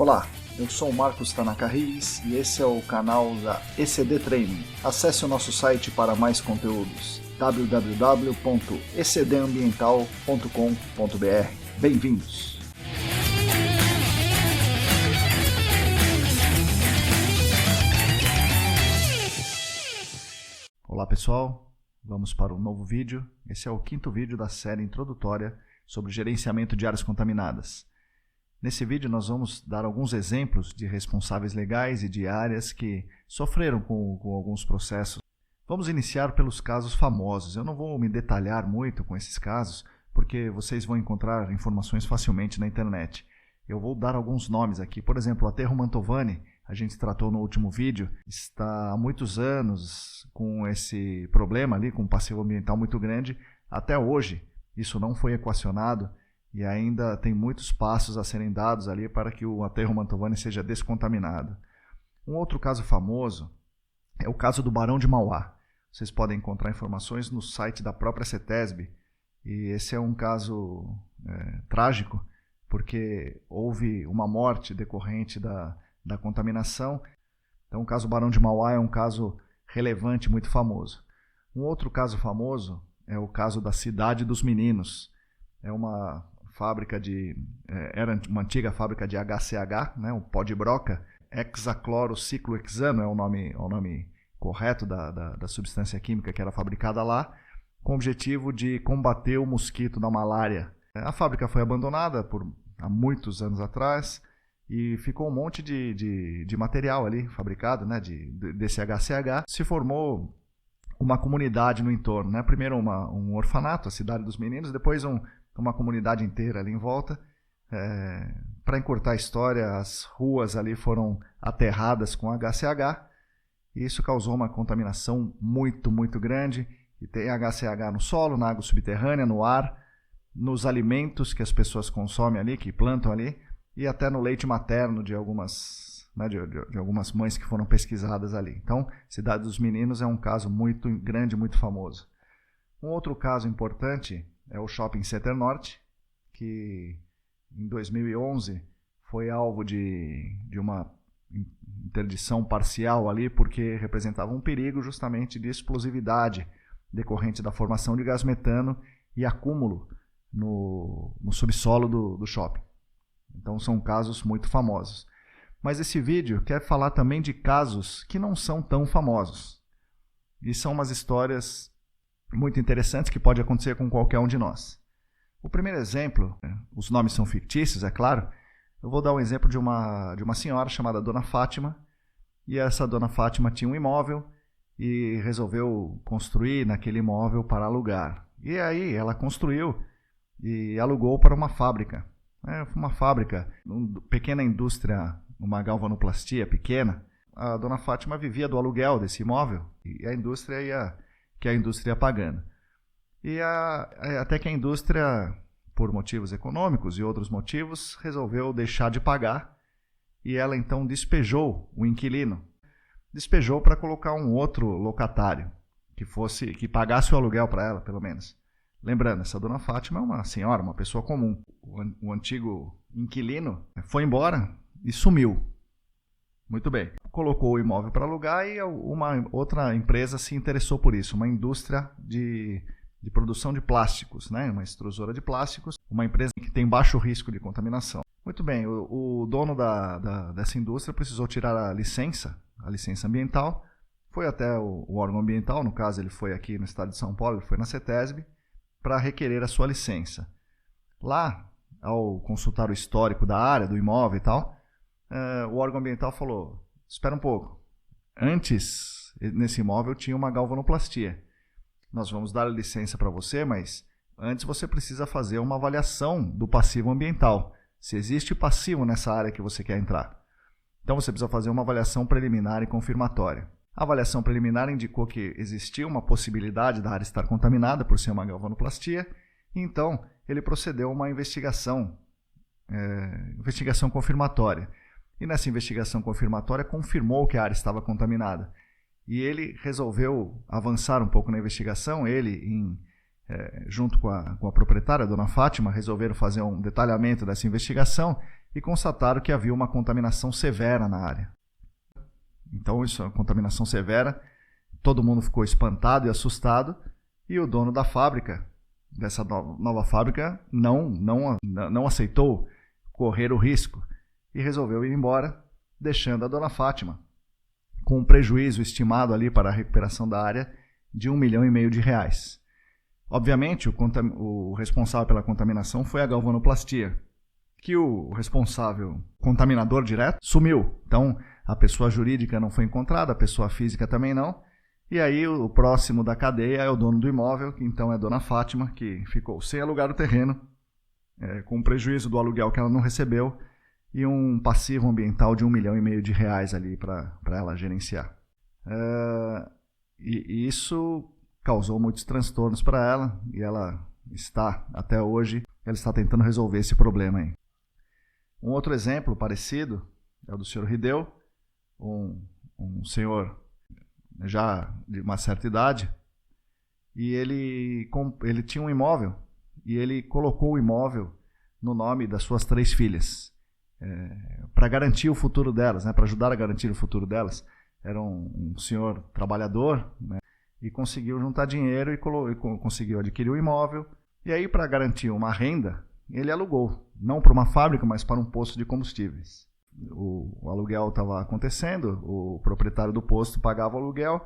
Olá, eu sou o Marcos Tanaka Riz e esse é o canal da ECD Training. Acesse o nosso site para mais conteúdos www.ecdambiental.com.br. Bem-vindos! Olá pessoal, vamos para um novo vídeo. Esse é o quinto vídeo da série introdutória sobre gerenciamento de áreas contaminadas. Nesse vídeo nós vamos dar alguns exemplos de responsáveis legais e de áreas que sofreram com alguns processos. Vamos iniciar pelos casos famosos. Eu não vou me detalhar muito com esses casos, porque vocês vão encontrar informações facilmente na internet. Eu vou dar alguns nomes aqui. Por exemplo, o Aterro Mantovani, a gente tratou no último vídeo, está há muitos anos com esse problema ali, com um passivo ambiental muito grande. Até hoje, isso não foi equacionado. E ainda tem muitos passos a serem dados ali para que o Aterro Mantovani seja descontaminado. Um outro caso famoso é o caso do Barão de Mauá. Vocês podem encontrar informações no site da própria CETESB. E esse é um caso trágico, porque houve uma morte decorrente da contaminação. Então o caso do Barão de Mauá é um caso relevante, muito famoso. Um outro caso famoso é o caso da Cidade dos Meninos. É uma fábrica era uma antiga fábrica de HCH, né, o pó de broca, hexaclorociclohexano é o nome correto da substância química que era fabricada lá, com o objetivo de combater o mosquito da malária. A fábrica foi abandonada há muitos anos atrás e ficou um monte de material ali fabricado, né, desse HCH. Se formou uma comunidade no entorno, né? Primeiro um orfanato, a Cidade dos Meninos, depois uma comunidade inteira ali em volta. Para encurtar a história, as ruas ali foram aterradas com HCH e isso causou uma contaminação muito, muito grande. E tem HCH no solo, na água subterrânea, no ar, nos alimentos que as pessoas consomem ali, que plantam ali, e até no leite materno de algumas, né, de algumas mães que foram pesquisadas ali. Então, Cidade dos Meninos é um caso muito grande, muito famoso. Um outro caso importante é o Shopping Center Norte, que em 2011 foi alvo de uma interdição parcial ali, porque representava um perigo justamente de explosividade decorrente da formação de gás metano e acúmulo no subsolo do shopping. Então são casos muito famosos. Mas esse vídeo quer falar também de casos que não são tão famosos. E são umas histórias muito interessantes que pode acontecer com qualquer um de nós. O primeiro exemplo, os nomes são fictícios, é claro. Eu vou dar um exemplo de uma senhora chamada Dona Fátima. E essa Dona Fátima tinha um imóvel e resolveu construir naquele imóvel para alugar. E aí ela construiu e alugou para uma fábrica. Uma fábrica, uma pequena indústria, uma galvanoplastia pequena. A Dona Fátima vivia do aluguel desse imóvel e a indústria ia pagando. E até que a indústria, por motivos econômicos e outros motivos, resolveu deixar de pagar e ela então despejou o inquilino. Despejou para colocar um outro locatário que pagasse o aluguel para ela, pelo menos. Lembrando, essa Dona Fátima é uma senhora, uma pessoa comum. O antigo inquilino foi embora e sumiu. Muito bem. Colocou o imóvel para alugar e uma outra empresa se interessou por isso. Uma indústria de produção de plásticos, né? Uma extrusora de plásticos. Uma empresa que tem baixo risco de contaminação. Muito bem. O dono dessa indústria precisou tirar a licença ambiental. Foi até o órgão ambiental. No caso, ele foi aqui no estado de São Paulo. Ele foi na CETESB para requerer a sua licença. Lá, ao consultar o histórico da área, do imóvel e tal, o órgão ambiental falou, espera um pouco, antes nesse imóvel tinha uma galvanoplastia. Nós vamos dar a licença para você, mas antes você precisa fazer uma avaliação do passivo ambiental. Se existe passivo nessa área que você quer entrar. Então você precisa fazer uma avaliação preliminar e confirmatória. A avaliação preliminar indicou que existia uma possibilidade da área estar contaminada por ser uma galvanoplastia, e então ele procedeu a uma investigação confirmatória. E nessa investigação confirmatória confirmou que a área estava contaminada. E ele resolveu avançar um pouco na investigação, junto com a proprietária, a Dona Fátima, resolveram fazer um detalhamento dessa investigação e constataram que havia uma contaminação severa na área. Então, isso é uma contaminação severa, todo mundo ficou espantado e assustado, e o dono da fábrica, dessa nova fábrica, não aceitou correr o risco e resolveu ir embora, deixando a dona Fátima com um prejuízo estimado ali para a recuperação da área de R$1,5 milhão de reais. Obviamente, o responsável pela contaminação foi a galvanoplastia, que o responsável contaminador direto sumiu. Então, a pessoa jurídica não foi encontrada, a pessoa física também não. E aí, o próximo da cadeia é o dono do imóvel, que então é a dona Fátima, que ficou sem alugar o terreno, com o prejuízo do aluguel que ela não recebeu, e um passivo ambiental de R$1,5 milhão de reais ali para ela gerenciar. E isso causou muitos transtornos para ela, e ela está, até hoje, ela está tentando resolver esse problema aí. Um outro exemplo parecido é o do senhor Rideu, um senhor já de uma certa idade, e ele tinha um imóvel, e ele colocou o imóvel no nome das suas 3 filhas, para garantir o futuro delas, para ajudar a garantir o futuro delas. Era um senhor trabalhador, e conseguiu juntar dinheiro e conseguiu adquirir o imóvel. E aí, para garantir uma renda, ele alugou, não para uma fábrica, mas para um posto de combustíveis. O aluguel estava acontecendo, o proprietário do posto pagava o aluguel,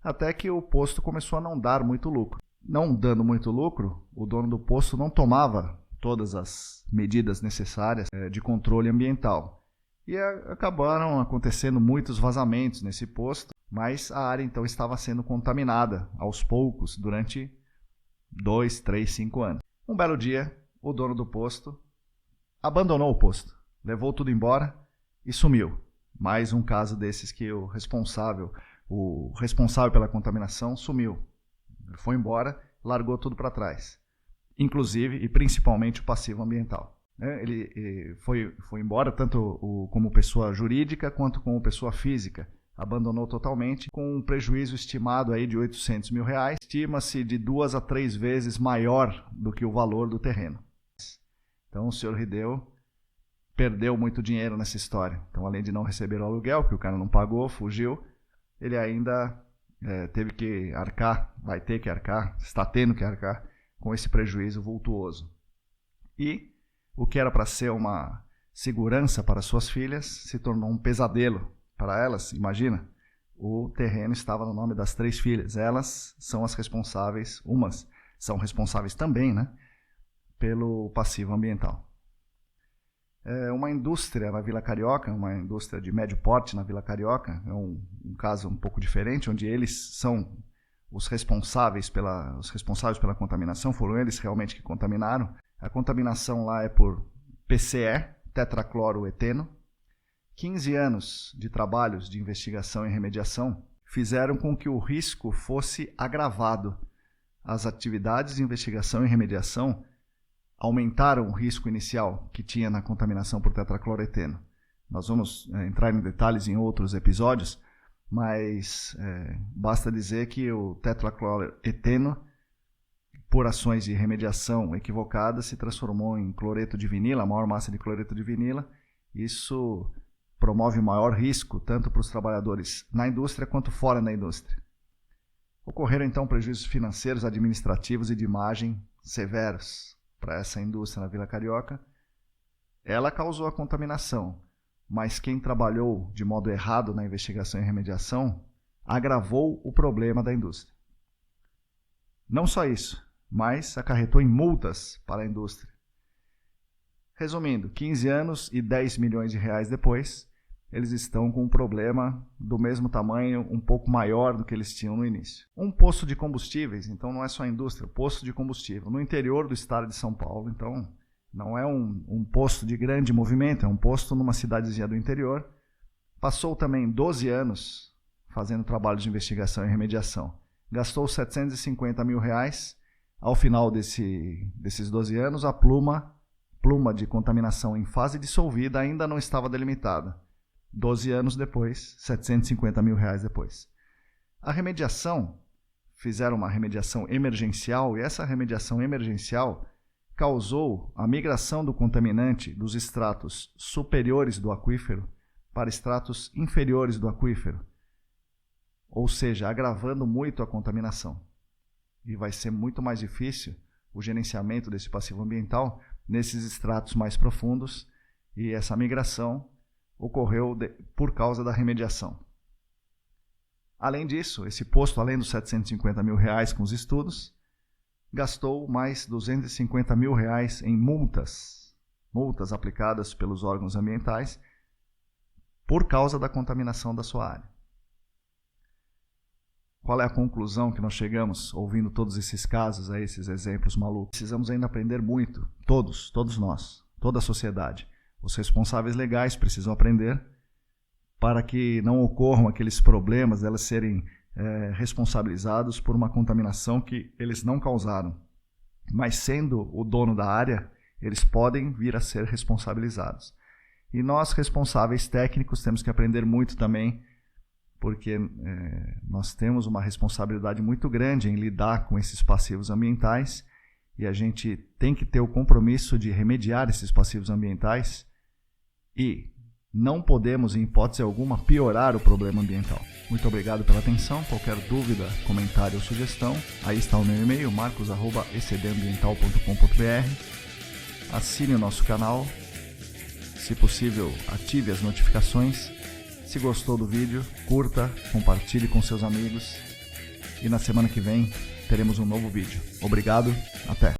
até que o posto começou a não dar muito lucro. Não dando muito lucro, o dono do posto não tomava todas as medidas necessárias de controle ambiental. E acabaram acontecendo muitos vazamentos nesse posto, mas a área então estava sendo contaminada aos poucos durante 2, 3, 5 anos. Um belo dia, o dono do posto abandonou o posto, levou tudo embora e sumiu. Mais um caso desses que o responsável pela contaminação sumiu. Foi embora, largou tudo para trás, inclusive e principalmente o passivo ambiental. Ele foi embora tanto como pessoa jurídica quanto como pessoa física. Abandonou totalmente, com um prejuízo estimado aí de R$800 mil. Estima-se de 2 a 3 vezes maior do que o valor do terreno. Então o senhor Rideu perdeu muito dinheiro nessa história. Então, além de não receber o aluguel, que o cara não pagou, fugiu, ele ainda teve que arcar, vai ter que arcar, está tendo que arcar com esse prejuízo vultuoso. E o que era para ser uma segurança para suas filhas se tornou um pesadelo para elas. Imagina, o terreno estava no nome das 3 filhas. Elas são as responsáveis, umas são responsáveis também, pelo passivo ambiental. Uma indústria na Vila Carioca, uma indústria de médio porte na Vila Carioca, é um caso um pouco diferente, onde eles são os responsáveis pela contaminação, foram eles realmente que contaminaram. A contaminação lá é por PCE, tetracloroeteno. 15 anos de trabalhos de investigação e remediação fizeram com que o risco fosse agravado. As atividades de investigação e remediação aumentaram o risco inicial que tinha na contaminação por tetracloroeteno. Nós vamos entrar em detalhes em outros episódios, mas basta dizer que o tetracloroeteno, por ações de remediação equivocadas, se transformou em cloreto de vinila, a maior massa de cloreto de vinila. Isso promove maior risco tanto para os trabalhadores na indústria quanto fora da indústria. Ocorreram então prejuízos financeiros, administrativos e de imagem severos para essa indústria na Vila Carioca. Ela causou a contaminação, mas quem trabalhou de modo errado na investigação e remediação agravou o problema da indústria. Não só isso, mas acarretou em multas para a indústria. Resumindo, 15 anos e R$10 milhões depois, eles estão com um problema do mesmo tamanho, um pouco maior do que eles tinham no início. Um posto de combustíveis, então não é só a indústria, posto de combustível, no interior do estado de São Paulo, então não é um posto de grande movimento, é um posto numa cidadezinha do interior. Passou também 12 anos fazendo trabalho de investigação e remediação. Gastou R$750 mil. Ao final desses 12 anos, a pluma de contaminação em fase dissolvida ainda não estava delimitada. 12 anos depois, R$750 mil depois. A remediação, fizeram uma remediação emergencial, e essa remediação emergencial causou a migração do contaminante dos estratos superiores do aquífero para estratos inferiores do aquífero, ou seja, agravando muito a contaminação. E vai ser muito mais difícil o gerenciamento desse passivo ambiental nesses estratos mais profundos, e essa migração ocorreu por causa da remediação. Além disso, esse posto, além dos R$750 mil com os estudos, gastou mais R$250 mil em multas aplicadas pelos órgãos ambientais por causa da contaminação da sua área. Qual é a conclusão que nós chegamos ouvindo todos esses casos, esses exemplos malucos? Precisamos ainda aprender muito, todos nós, toda a sociedade. Os responsáveis legais precisam aprender para que não ocorram aqueles problemas de elas serem responsabilizados por uma contaminação que eles não causaram. Mas sendo o dono da área, eles podem vir a ser responsabilizados. E nós, responsáveis técnicos, temos que aprender muito também, porque nós temos uma responsabilidade muito grande em lidar com esses passivos ambientais, e a gente tem que ter o compromisso de remediar esses passivos ambientais, e não podemos, em hipótese alguma, piorar o problema ambiental. Muito obrigado pela atenção. Qualquer dúvida, comentário ou sugestão, aí está o meu e-mail, marcos@ecdambiental.com.br. Assine o nosso canal. Se possível, ative as notificações. Se gostou do vídeo, curta, compartilhe com seus amigos. E na semana que vem teremos um novo vídeo. Obrigado, até!